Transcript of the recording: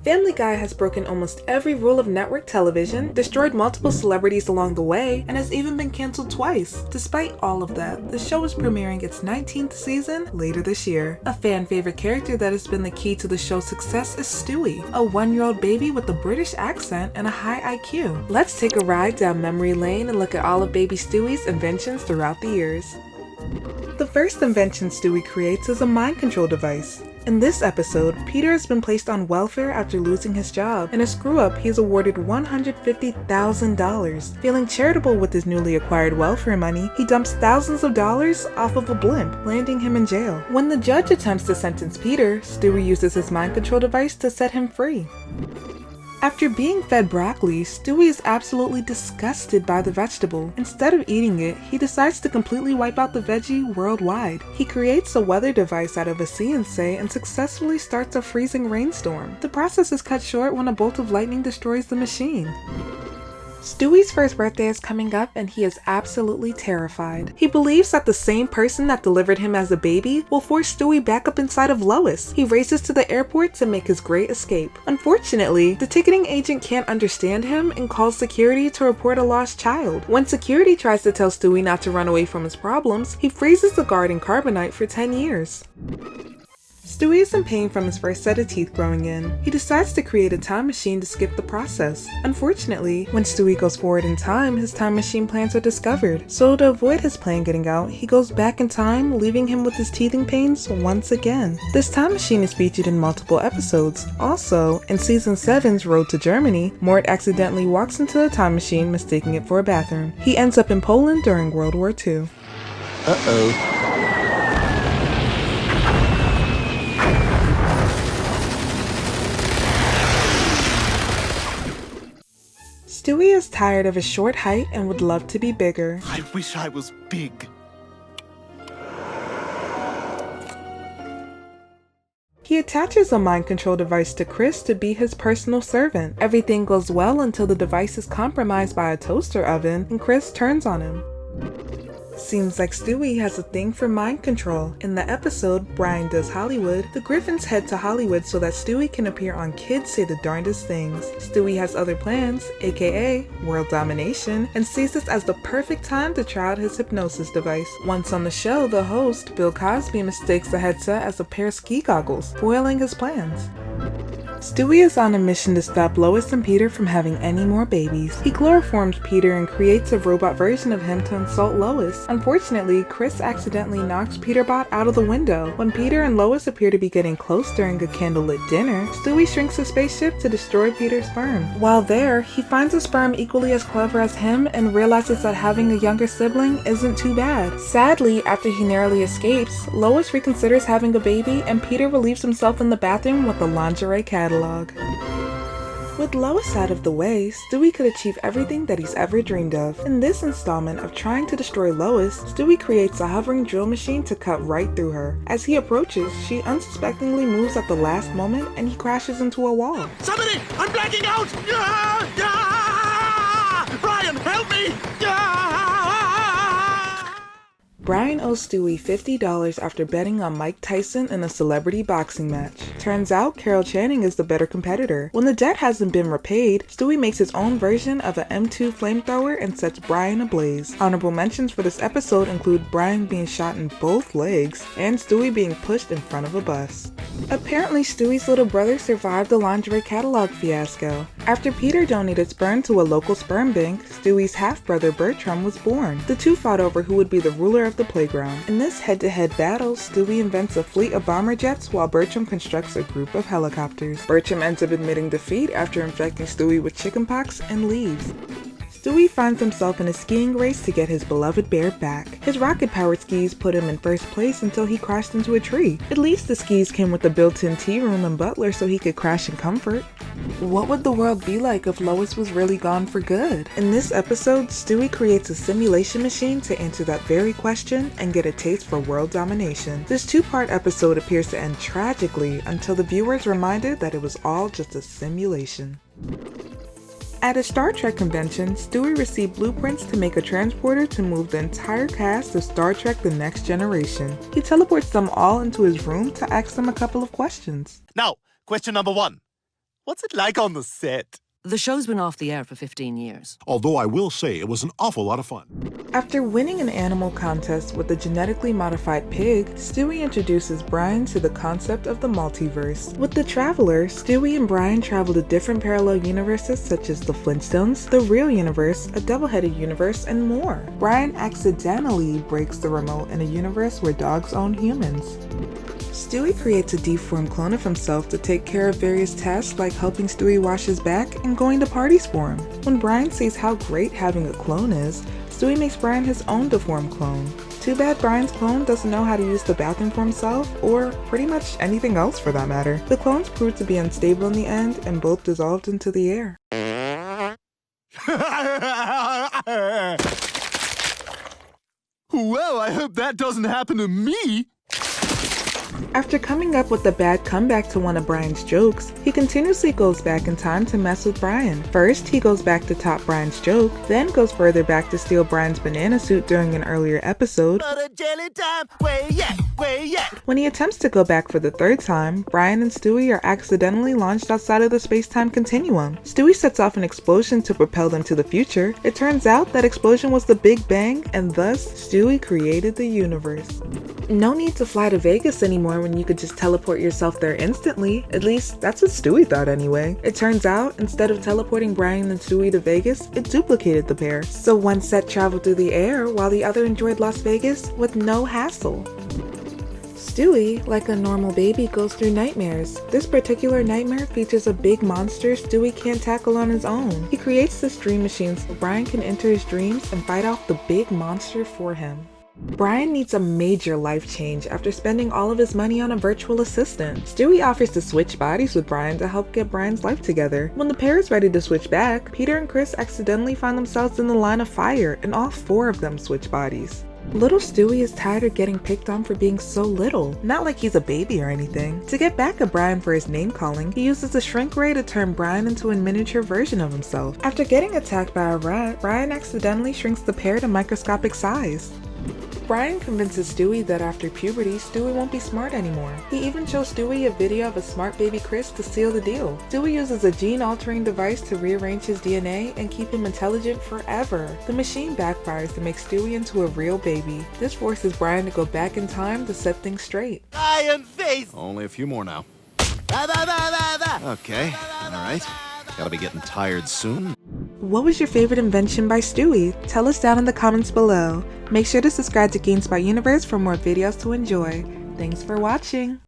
Family Guy has broken almost every rule of network television, destroyed multiple celebrities along the way, and has even been cancelled twice. Despite all of that, the show is premiering its 19th season later this year. A fan favorite character that has been the key to the show's success is Stewie, a 1-year-old baby with a British accent and a high IQ. Let's take a ride down memory lane and look at all of baby Stewie's inventions throughout the years. The first invention Stewie creates is a mind control device. In this episode, Peter has been placed on welfare after losing his job. In a screw-up, he is awarded $150,000. Feeling charitable with his newly acquired welfare money, he dumps thousands of dollars off of a blimp, landing him in jail. When the judge attempts to sentence Peter, Stewie uses his mind control device to set him free. After being fed broccoli, Stewie is absolutely disgusted by the vegetable. Instead of eating it, he decides to completely wipe out the veggie worldwide. He creates a weather device out of a CNC and successfully starts a freezing rainstorm. The process is cut short when a bolt of lightning destroys the machine. Stewie's first birthday is coming up and he is absolutely terrified. He believes that the same person that delivered him as a baby will force Stewie back up inside of Lois. He races to the airport to make his great escape. Unfortunately, the ticketing agent can't understand him and calls security to report a lost child. When security tries to tell Stewie not to run away from his problems, he freezes the guard in Carbonite for 10 years. Stewie is in pain from his first set of teeth growing in. He decides to create a time machine to skip the process. Unfortunately, when Stewie goes forward in time, his time machine plans are discovered. So to avoid his plan getting out, he goes back in time, leaving him with his teething pains once again. This time machine is featured in multiple episodes. Also, in season 7's Road to Germany, Mort accidentally walks into the time machine, mistaking it for a bathroom. He ends up in Poland during World War II. Uh-oh. Stewie is tired of his short height and would love to be bigger. I wish I was big. He attaches a mind control device to Chris to be his personal servant. Everything goes well until the device is compromised by a toaster oven and Chris turns on him. Seems like Stewie has a thing for mind control. In the episode Brian Does Hollywood, the Griffins head to Hollywood so that Stewie can appear on Kids Say the Darndest Things. Stewie has other plans, aka world domination, and sees this as the perfect time to try out his hypnosis device. Once on the show, the host, Bill Cosby, mistakes the headset as a pair of ski goggles, foiling his plans. Stewie is on a mission to stop Lois and Peter from having any more babies. He chloroforms Peter and creates a robot version of him to insult Lois. Unfortunately, Chris accidentally knocks Peterbot out of the window. When Peter and Lois appear to be getting close during a candlelit dinner, Stewie shrinks his spaceship to destroy Peter's sperm. While there, he finds a sperm equally as clever as him and realizes that having a younger sibling isn't too bad. Sadly, after he narrowly escapes, Lois reconsiders having a baby and Peter relieves himself in the bathroom with a lingerie catalog. With Lois out of the way, Stewie could achieve everything that he's ever dreamed of. In this installment of trying to destroy Lois, Stewie creates a hovering drill machine to cut right through her. As he approaches, she unsuspectingly moves at the last moment and he crashes into a wall. Somebody! I'm blacking out! Brian, help me! Brian owes Stewie $50 after betting on Mike Tyson in a celebrity boxing match. Turns out Carol Channing is the better competitor. When the debt hasn't been repaid, Stewie makes his own version of an M2 flamethrower and sets Brian ablaze. Honorable mentions for this episode include Brian being shot in both legs and Stewie being pushed in front of a bus. Apparently, Stewie's little brother survived the lingerie catalog fiasco. After Peter donated sperm to a local sperm bank, Stewie's half-brother Bertram was born. The two fought over who would be the ruler of the playground. In this head-to-head battle, Stewie invents a fleet of bomber jets while Bertram constructs a group of helicopters. Bertram ends up admitting defeat after infecting Stewie with chickenpox and leaves. Stewie finds himself in a skiing race to get his beloved bear back. His rocket-powered skis put him in first place until he crashed into a tree. At least the skis came with a built-in tea room and butler so he could crash in comfort. What would the world be like if Lois was really gone for good? In this episode, Stewie creates a simulation machine to answer that very question and get a taste for world domination. This two-part episode appears to end tragically until the viewer is reminded that it was all just a simulation. At a Star Trek convention, Stewie received blueprints to make a transporter to move the entire cast of Star Trek The Next Generation. He teleports them all into his room to ask them a couple of questions. Now, question number 1. What's it like on the set? The show's been off the air for 15 years. Although I will say it was an awful lot of fun. After winning an animal contest with a genetically modified pig, Stewie introduces Brian to the concept of the multiverse. With the Traveler, Stewie and Brian travel to different parallel universes such as the Flintstones, the real universe, a double-headed universe, and more. Brian accidentally breaks the remote in a universe where dogs own humans. Stewie creates a deformed clone of himself to take care of various tasks like helping Stewie wash his back and going to parties for him. When Brian sees how great having a clone is, Stewie makes Brian his own deformed clone. Too bad Brian's clone doesn't know how to use the bathroom for himself, or pretty much anything else for that matter. The clones proved to be unstable in the end and both dissolved into the air. Well, I hope that doesn't happen to me. After coming up with a bad comeback to one of Brian's jokes, he continuously goes back in time to mess with Brian. First, he goes back to top Brian's joke, then goes further back to steal Brian's banana suit during an earlier episode. When he attempts to go back for the third time, Brian and Stewie are accidentally launched outside of the space-time continuum. Stewie sets off an explosion to propel them to the future. It turns out that explosion was the Big Bang, and thus, Stewie created the universe. No need to fly to Vegas anymore when you could just teleport yourself there instantly. At least, that's what Stewie thought anyway. It turns out, instead of teleporting Brian and Stewie to Vegas, it duplicated the pair. So one set traveled through the air while the other enjoyed Las Vegas with no hassle. Stewie, like a normal baby, goes through nightmares. This particular nightmare features a big monster Stewie can't tackle on his own. He creates this dream machine so Brian can enter his dreams and fight off the big monster for him. Brian needs a major life change after spending all of his money on a virtual assistant. Stewie offers to switch bodies with Brian to help get Brian's life together. When the pair is ready to switch back, Peter and Chris accidentally find themselves in the line of fire, and all four of them switch bodies. Little Stewie is tired of getting picked on for being so little, not like he's a baby or anything. To get back at Brian for his name calling, he uses a shrink ray to turn Brian into a miniature version of himself. After getting attacked by a rat, Brian accidentally shrinks the pair to microscopic size. Brian convinces Stewie that after puberty, Stewie won't be smart anymore. He even shows Stewie a video of a smart baby Chris to seal the deal. Stewie uses a gene-altering device to rearrange his DNA and keep him intelligent forever. The machine backfires to make Stewie into a real baby. This forces Brian to go back in time to set things straight. Iron face! Only a few more now. Okay, alright. Gotta be getting tired soon. What was your favorite invention by Stewie? Tell us down in the comments below. Make sure to subscribe to GameSpot Universe for more videos to enjoy. Thanks for watching!